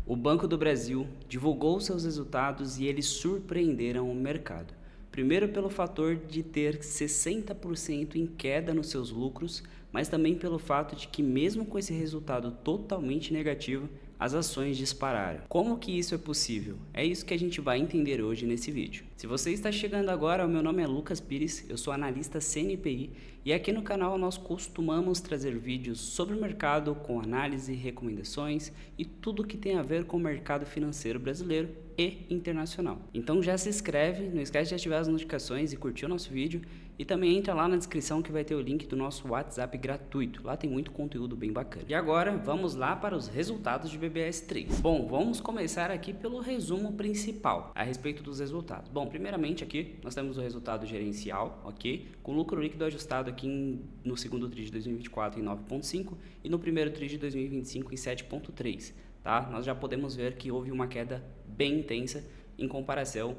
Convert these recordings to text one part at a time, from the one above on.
O Banco do Brasil divulgou seus resultados e eles surpreenderam o mercado. Primeiro pelo fator de ter 60% em queda nos seus lucros, mas também pelo fato de que mesmo com esse resultado totalmente negativo, as ações dispararam. Como que isso é possível? É isso que a gente vai entender hoje nesse vídeo. Se você está chegando agora, o meu nome é Lucas Pires, eu sou analista CNPI e aqui no canal nós costumamos trazer vídeos sobre o mercado com análise, recomendações e tudo que tem a ver com o mercado financeiro brasileiro e internacional. Então já se inscreve, não esquece de ativar as notificações e curtir o nosso vídeo e também entra lá na descrição que vai ter o link do nosso WhatsApp gratuito, lá tem muito conteúdo bem bacana. E agora vamos lá para os resultados de BBS3. Bom, vamos começar aqui pelo resumo principal a respeito dos resultados. Bom, primeiramente aqui nós temos o resultado gerencial, ok? Com lucro líquido ajustado aqui no segundo TRI de 2024 em 9,5 e no primeiro TRI de 2025 em 7,3. Tá? Nós já podemos ver que houve uma queda bem intensa em comparação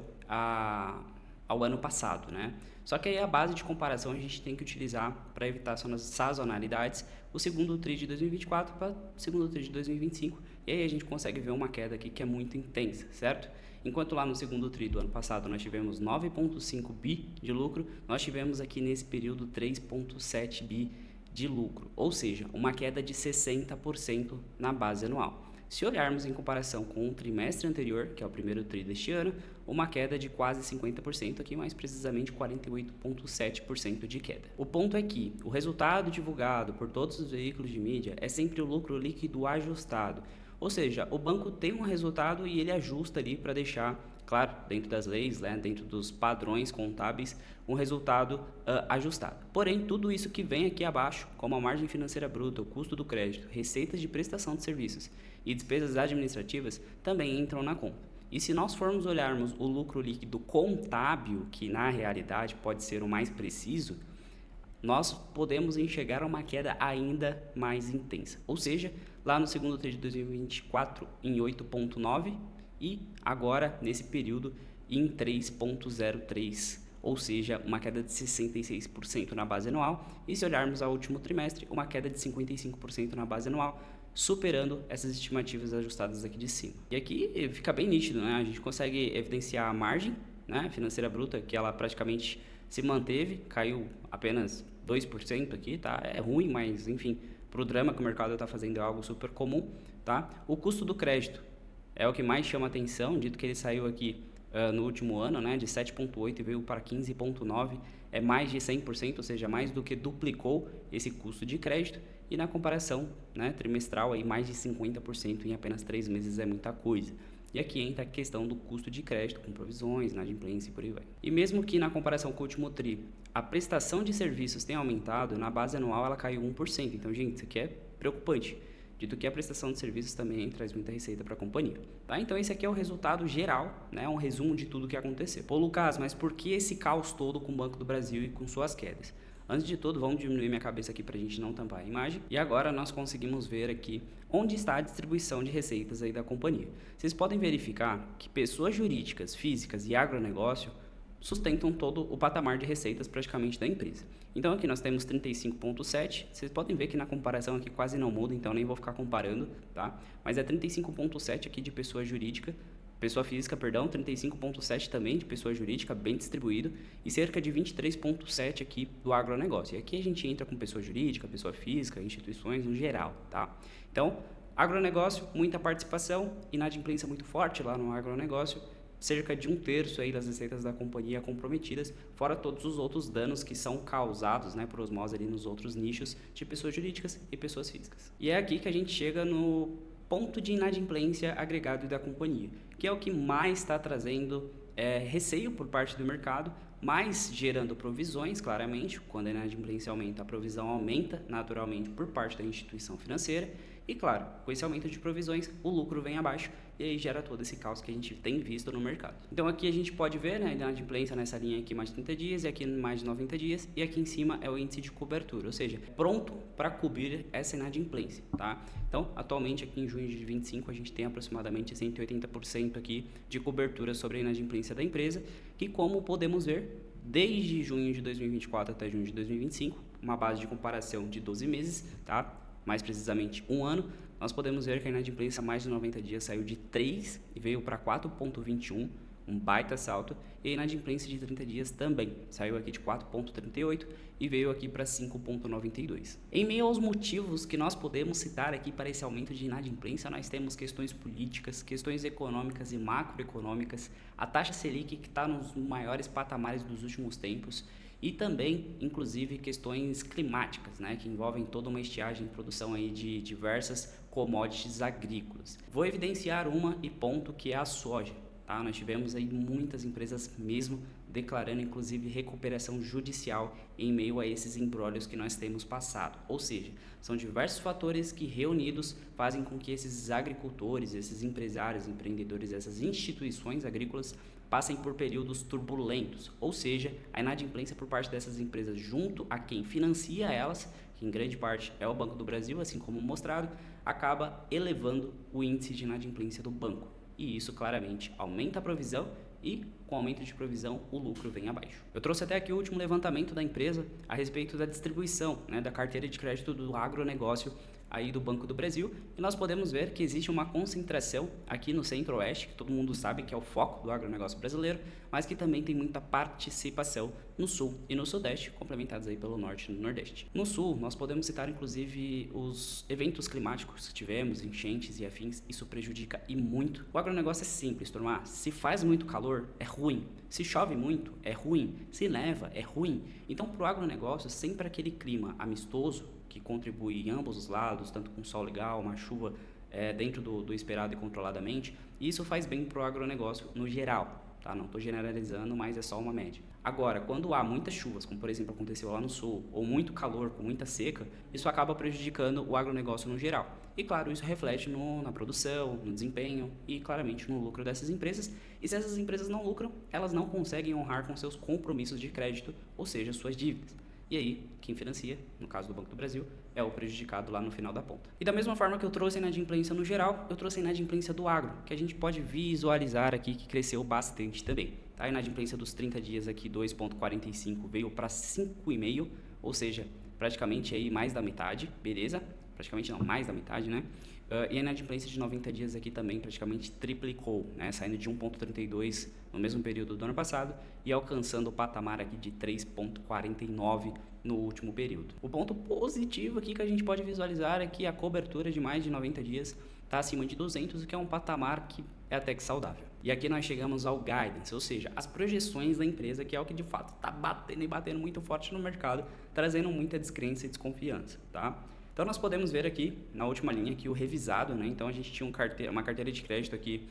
ao ano passado, né? Só que aí a base de comparação a gente tem que utilizar para evitar sazonalidades o segundo TRI de 2024 para o segundo TRI de 2025 e aí a gente consegue ver uma queda aqui que é muito intensa, certo? Enquanto lá no segundo TRI do ano passado nós tivemos 9,5 bi de lucro, nós tivemos aqui nesse período 3,7 bi de lucro, ou seja, uma queda de 60% na base anual. Se olharmos em comparação com o trimestre anterior, que é o primeiro TRI deste ano, uma queda de quase 50%, aqui mais precisamente 48,7% de queda. O ponto é que o resultado divulgado por todos os veículos de mídia é sempre o lucro líquido ajustado, ou seja, o banco tem um resultado e ele ajusta ali para deixar, claro, dentro das leis, né, dentro dos padrões contábeis, um resultado ajustado. Porém, tudo isso que vem aqui abaixo, como a margem financeira bruta, o custo do crédito, receitas de prestação de serviços e despesas administrativas, também entram na conta. E se nós formos olharmos o lucro líquido contábil, que na realidade pode ser o mais preciso, nós podemos enxergar uma queda ainda mais intensa. Ou seja, lá no segundo TRI de 2024 em 8,9 e agora nesse período em 3,03, ou seja, uma queda de 66% na base anual. E se olharmos ao último trimestre, uma queda de 55% na base anual, superando essas estimativas ajustadas aqui de cima. E aqui fica bem nítido, né? A gente consegue evidenciar a margem, né, financeira bruta, que ela praticamente se manteve, caiu apenas 2% aqui, tá? É ruim, mas enfim, para o drama que o mercado está fazendo é algo super comum, tá? O custo do crédito é o que mais chama atenção, dito que ele saiu aqui no último ano, né, de 7,8 e veio para 15,9, é mais de 100%, ou seja, mais do que duplicou esse custo de crédito, e na comparação, né, trimestral, aí mais de 50% em apenas 3 meses é muita coisa. E aqui entra a questão do custo de crédito, com provisões, inadimplência e por aí vai. E mesmo que na comparação com o último TRI, a prestação de serviços tenha aumentado, na base anual ela caiu 1%. Então, gente, isso aqui é preocupante. Dito que a prestação de serviços também traz muita receita para a companhia. Tá? Então, esse aqui é o resultado geral, né? Um resumo de tudo que aconteceu. Pô, Lucas, mas por que esse caos todo com o Banco do Brasil e com suas quedas? Antes de tudo, vamos diminuir minha cabeça aqui para a gente não tampar a imagem. E agora nós conseguimos ver aqui onde está a distribuição de receitas aí da companhia. Vocês podem verificar que pessoas jurídicas, físicas e agronegócio sustentam todo o patamar de receitas praticamente da empresa. Então aqui nós temos 35,7, vocês podem ver que na comparação aqui quase não muda, então nem vou ficar comparando, tá? Mas é 35,7 aqui de pessoa jurídica, pessoa física, perdão, 35,7 também de pessoa jurídica, bem distribuído, e cerca de 23,7 aqui do agronegócio. E aqui a gente entra com pessoa jurídica, pessoa física, instituições no geral, tá? Então, agronegócio, muita participação, inadimplência muito forte lá no agronegócio, cerca de 1/3 aí das receitas da companhia comprometidas, fora todos os outros danos que são causados, né, por osmose ali nos outros nichos de pessoas jurídicas e pessoas físicas. E é aqui que a gente chega no ponto de inadimplência agregado da companhia, que é o que mais está trazendo receio por parte do mercado, mas gerando provisões, claramente. Quando a inadimplência aumenta, a provisão aumenta naturalmente por parte da instituição financeira. E claro, com esse aumento de provisões, o lucro vem abaixo e aí gera todo esse caos que a gente tem visto no mercado. Então aqui a gente pode ver, né, a inadimplência nessa linha aqui mais de 30 dias e aqui mais de 90 dias e aqui em cima é o índice de cobertura, ou seja, pronto para cobrir essa inadimplência, tá? Então, atualmente aqui em junho de 25 a gente tem aproximadamente 180% aqui de cobertura sobre a inadimplência da empresa, que como podemos ver, desde junho de 2024 até junho de 2025, uma base de comparação de 12 meses, tá? Mais precisamente um ano, nós podemos ver que a inadimplência a mais de 90 dias saiu de 3 e veio para 4,21, um baita salto, e a inadimplência de 30 dias também saiu aqui de 4,38 e veio aqui para 5,92. Em meio aos motivos que nós podemos citar aqui para esse aumento de inadimplência, nós temos questões políticas, questões econômicas e macroeconômicas, a taxa Selic que está nos maiores patamares dos últimos tempos, e também, inclusive, questões climáticas, né, que envolvem toda uma estiagem e produção aí de diversas commodities agrícolas. Vou evidenciar uma e ponto, que é a soja. Tá? Nós tivemos aí muitas empresas mesmo declarando, inclusive, recuperação judicial em meio a esses imbróglios que nós temos passado. Ou seja, são diversos fatores que reunidos fazem com que esses agricultores, esses empresários, empreendedores, essas instituições agrícolas passem por períodos turbulentos, ou seja, a inadimplência por parte dessas empresas junto a quem financia elas, que em grande parte é o Banco do Brasil, assim como mostrado, acaba elevando o índice de inadimplência do banco. E isso claramente aumenta a provisão e, com o aumento de provisão, o lucro vem abaixo. Eu trouxe até aqui o último levantamento da empresa a respeito da distribuição, né, da carteira de crédito do agronegócio aí do Banco do Brasil, e nós podemos ver que existe uma concentração aqui no Centro-Oeste, que todo mundo sabe que é o foco do agronegócio brasileiro, mas que também tem muita participação no Sul e no Sudeste, complementados aí pelo Norte e no Nordeste. No Sul, nós podemos citar inclusive os eventos climáticos que tivemos, enchentes e afins, isso prejudica e muito. O agronegócio é simples, turma. Se faz muito calor, é ruim. Se chove muito, é ruim. Se neva, é ruim. Então, para o agronegócio, sempre aquele clima amistoso, que contribui em ambos os lados, tanto com sol legal, uma chuva dentro do esperado e controladamente, e isso faz bem para o agronegócio no geral, tá? Não estou generalizando, mas é só uma média. Agora, quando há muitas chuvas, como por exemplo aconteceu lá no sul, ou muito calor com muita seca, isso acaba prejudicando o agronegócio no geral. E claro, isso reflete na produção, no desempenho e claramente no lucro dessas empresas. E se essas empresas não lucram, elas não conseguem honrar com seus compromissos de crédito, ou seja, suas dívidas. E aí, quem financia, no caso do Banco do Brasil, é o prejudicado lá no final da ponta. E da mesma forma que eu trouxe a inadimplência no geral, eu trouxe a inadimplência do agro, que a gente pode visualizar aqui que cresceu bastante também. Tá? A inadimplência dos 30 dias aqui, 2,45, veio para 5,5, ou seja, praticamente aí mais da metade, beleza? Praticamente não, mais da metade, né? E a inadimplência de 90 dias aqui também praticamente triplicou, né? Saindo de 1,32 no mesmo período do ano passado e alcançando o patamar aqui de 3,49 no último período. O ponto positivo aqui que a gente pode visualizar é que a cobertura de mais de 90 dias está acima de 200, o que é um patamar que é até que saudável. E aqui nós chegamos ao guidance, ou seja, as projeções da empresa, que é o que de fato está batendo e batendo muito forte no mercado, trazendo muita descrença e desconfiança, tá? Então nós podemos ver aqui, na última linha, aqui o revisado, né? Então a gente tinha uma carteira de crédito aqui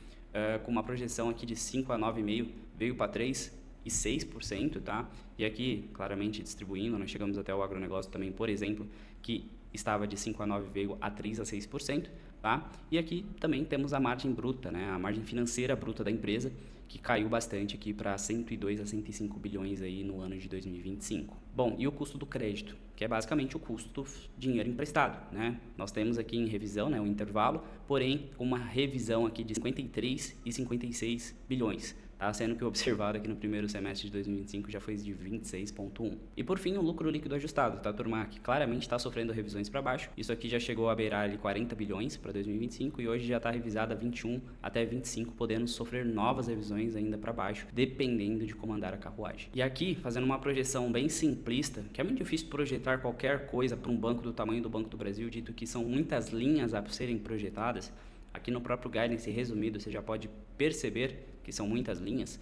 com uma projeção aqui de 5 a 9,5, veio para 3,6%, tá? E aqui, claramente distribuindo, nós chegamos até o agronegócio também, por exemplo, que estava de 5 a 9, veio a 3 a 6%, tá? E aqui também temos a margem bruta, né? A margem financeira bruta da empresa, que caiu bastante aqui para 102 a 105 bilhões aí no ano de 2025. Bom, e o custo do crédito, que é basicamente o custo do dinheiro emprestado, né? Nós temos aqui em revisão, né, o intervalo, porém uma revisão aqui de 53 e 56 bilhões. Tá? Sendo que o observado aqui no primeiro semestre de 2025 já foi de 26,1. E por fim, o lucro líquido ajustado, tá, turma? Que claramente está sofrendo revisões para baixo. Isso aqui já chegou a beirar ali 40 bilhões para 2025 e hoje já está revisado a 21 até 25, podendo sofrer novas revisões ainda para baixo, dependendo de como andar a carruagem. E aqui, fazendo uma projeção bem simplista, que é muito difícil projetar qualquer coisa para um banco do tamanho do Banco do Brasil, dito que são muitas linhas a serem projetadas. Aqui no próprio guidance resumido, você já pode perceber que são muitas linhas,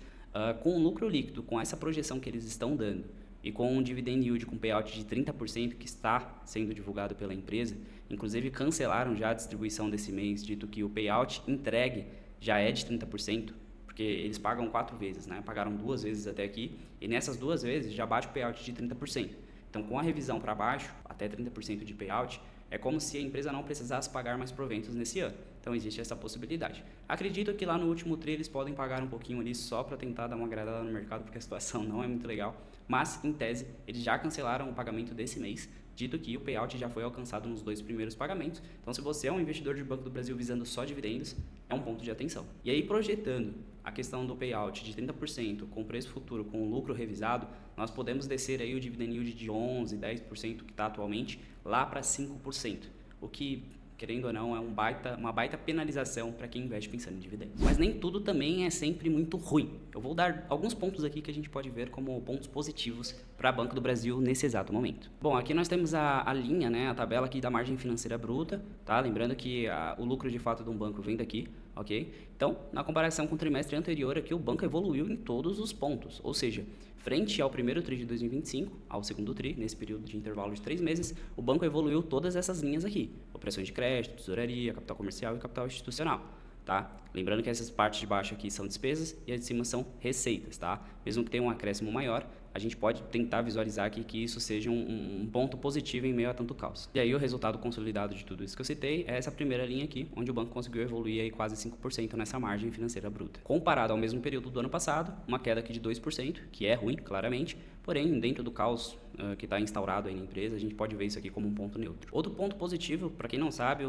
com o lucro líquido, com essa projeção que eles estão dando, e com um dividend yield com payout de 30% que está sendo divulgado pela empresa, inclusive cancelaram já a distribuição desse mês, dito que o payout entregue já é de 30%, porque eles pagam 4 vezes, né? Pagaram 2 vezes até aqui, e nessas 2 vezes já bate o payout de 30%. Então, com a revisão para baixo, até 30% de payout, é como se a empresa não precisasse pagar mais proventos nesse ano. Então, existe essa possibilidade. Acredito que lá no último tri eles podem pagar um pouquinho ali só para tentar dar uma agradada no mercado, porque a situação não é muito legal. Mas, em tese, eles já cancelaram o pagamento desse mês, dito que o payout já foi alcançado nos 2 primeiros pagamentos. Então, se você é um investidor de Banco do Brasil visando só dividendos, é um ponto de atenção. E aí, projetando a questão do payout de 30% com preço futuro, com o lucro revisado, nós podemos descer aí o dividend yield de 11%, 10% que está atualmente, lá para 5%. O que querendo ou não, é uma baita penalização para quem investe pensando em dividendos. Mas nem tudo também é sempre muito ruim. Eu vou dar alguns pontos aqui que a gente pode ver como pontos positivos para Banco do Brasil nesse exato momento. Bom, aqui nós temos a linha, né, a tabela aqui da margem financeira bruta, tá? Lembrando que o lucro de fato de um banco vem daqui, ok? Então, na comparação com o trimestre anterior aqui, o banco evoluiu em todos os pontos, ou seja, frente ao primeiro TRI de 2025, ao segundo TRI, nesse período de intervalo de 3 meses, o banco evoluiu todas essas linhas aqui, operações de crédito, tesouraria, capital comercial e capital institucional, tá? Lembrando que essas partes de baixo aqui são despesas e as de cima são receitas, tá? Mesmo que tenha um acréscimo maior, a gente pode tentar visualizar aqui que isso seja um ponto positivo em meio a tanto caos. E aí o resultado consolidado de tudo isso que eu citei é essa primeira linha aqui, onde o banco conseguiu evoluir aí quase 5% nessa margem financeira bruta. Comparado ao mesmo período do ano passado, uma queda aqui de 2%, que é ruim, claramente, porém, dentro do caos que está instaurado aí na empresa, a gente pode ver isso aqui como um ponto neutro. Outro ponto positivo, para quem não sabe,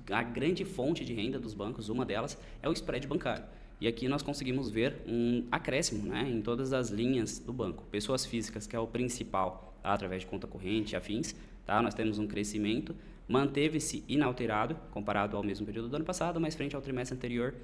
a grande fonte de renda dos bancos, uma delas, é o spread bancário. E aqui nós conseguimos ver um acréscimo, né, em todas as linhas do banco. Pessoas físicas, que é o principal, tá, através de conta corrente e afins, tá, nós temos um crescimento, manteve-se inalterado comparado ao mesmo período do ano passado, mas frente ao trimestre anterior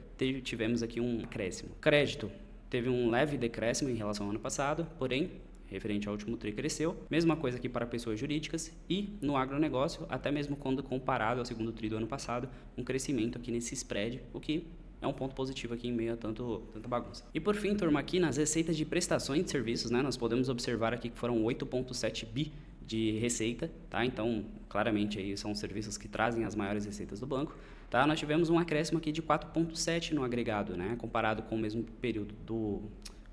tivemos aqui um acréscimo. Crédito teve um leve decréscimo em relação ao ano passado, porém, referente ao último TRI cresceu. Mesma coisa aqui para pessoas jurídicas e no agronegócio, até mesmo quando comparado ao segundo TRI do ano passado, um crescimento aqui nesse spread, o que é um ponto positivo aqui em meio a tanta bagunça. E por fim, turma, aqui nas receitas de prestações de serviços, né, nós podemos observar aqui que foram 8,7 bi de receita, tá? Então, claramente aí são serviços que trazem as maiores receitas do banco, tá? Nós tivemos um acréscimo aqui de 4,7 no agregado, né, comparado com o mesmo período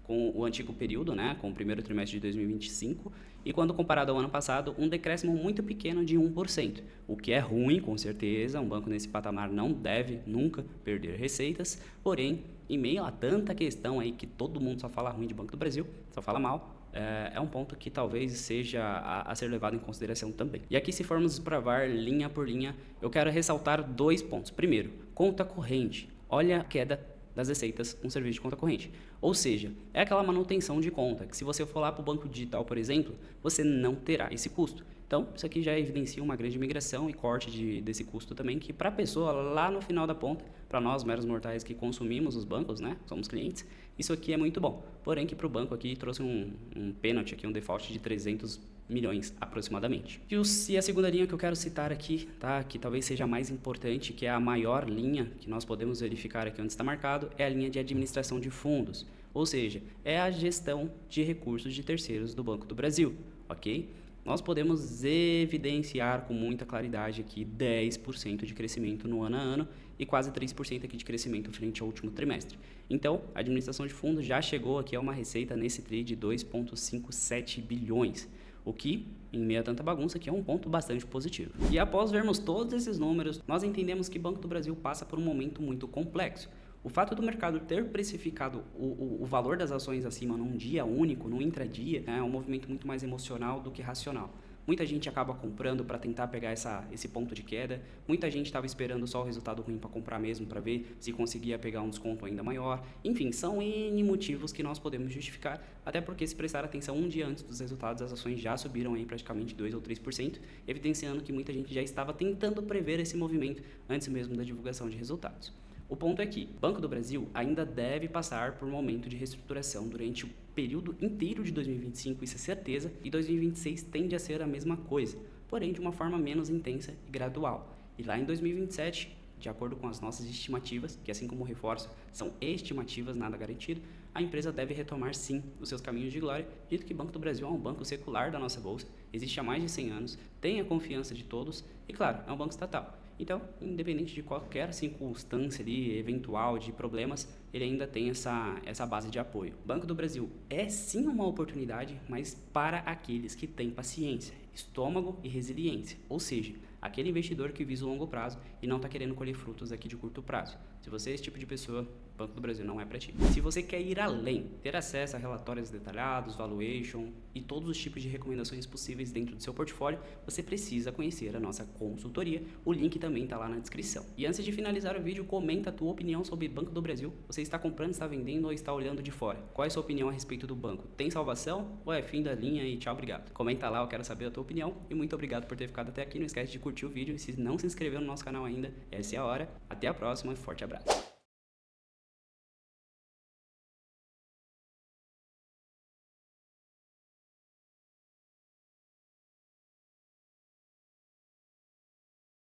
com o antigo período, né, com o primeiro trimestre de 2025, e quando comparado ao ano passado, um decréscimo muito pequeno de 1%, o que é ruim, com certeza. Um banco nesse patamar não deve nunca perder receitas, porém, em meio a tanta questão aí que todo mundo só fala ruim de Banco do Brasil, só fala mal, é um ponto que talvez seja a ser levado em consideração também. E aqui, se formos desbravar linha por linha, eu quero ressaltar 2 pontos. Primeiro, conta corrente. Olha a queda das receitas com serviço de conta corrente. Ou seja, é aquela manutenção de conta, que se você for lá para o banco digital, por exemplo, você não terá esse custo. Então, isso aqui já evidencia uma grande migração e corte desse custo também, que para a pessoa lá no final da ponta, para nós meros mortais que consumimos os bancos, né, somos clientes, isso aqui é muito bom. Porém, que para o banco aqui trouxe um pênalti, aqui, um default de 300 milhões aproximadamente. E a segunda linha que eu quero citar aqui, tá, que talvez seja a mais importante, que é a maior linha que nós podemos verificar aqui onde está marcado, é a linha de administração de fundos, ou seja, é a gestão de recursos de terceiros do Banco do Brasil, ok? Nós podemos evidenciar com muita claridade aqui 10% de crescimento no ano a ano e quase 3% aqui de crescimento frente ao último trimestre. Então, a administração de fundos já chegou aqui a uma receita nesse TRI de 2,57 bilhões, o que, em meio a tanta bagunça, aqui é um ponto bastante positivo. E após vermos todos esses números, nós entendemos que o Banco do Brasil passa por um momento muito complexo. O fato do mercado ter precificado o valor das ações acima num dia único, num intradia, é um movimento muito mais emocional do que racional. Muita gente acaba comprando para tentar pegar esse ponto de queda. Muita gente estava esperando só o resultado ruim para comprar mesmo, para ver se conseguia pegar um desconto ainda maior. Enfim, são N motivos que nós podemos justificar, até porque se prestar atenção um dia antes dos resultados, as ações já subiram aí praticamente 2 ou 3%, evidenciando que muita gente já estava tentando prever esse movimento antes mesmo da divulgação de resultados. O ponto é que o Banco do Brasil ainda deve passar por um momento de reestruturação durante o período inteiro de 2025, isso é certeza, e 2026 tende a ser a mesma coisa, porém de uma forma menos intensa e gradual. E lá em 2027, de acordo com as nossas estimativas, que assim como o reforço são estimativas, nada garantido, a empresa deve retomar sim os seus caminhos de glória, dito que o Banco do Brasil é um banco secular da nossa bolsa, existe há mais de 100 anos, tem a confiança de todos e, claro, é um banco estatal. Então, independente de qualquer circunstância ali, eventual de problemas, ele ainda tem essa base de apoio. O Banco do Brasil é sim uma oportunidade, mas para aqueles que têm paciência, estômago e resiliência, ou seja, aquele investidor que visa o longo prazo e não está querendo colher frutos aqui de curto prazo. Se você é esse tipo de pessoa, Banco do Brasil não é para ti. Se você quer ir além, ter acesso a relatórios detalhados, valuation e todos os tipos de recomendações possíveis dentro do seu portfólio, você precisa conhecer a nossa consultoria. O link também está lá na descrição. E antes de finalizar o vídeo, comenta a tua opinião sobre Banco do Brasil. Você está comprando, está vendendo ou está olhando de fora? Qual é a sua opinião a respeito do banco? Tem salvação ou é fim da linha e tchau, obrigado? Comenta lá, eu quero saber a tua opinião e muito obrigado por ter ficado até aqui. Não esquece de curtir o vídeo e se não se inscreveu no nosso canal ainda, essa é a hora. Até a próxima e forte abraço.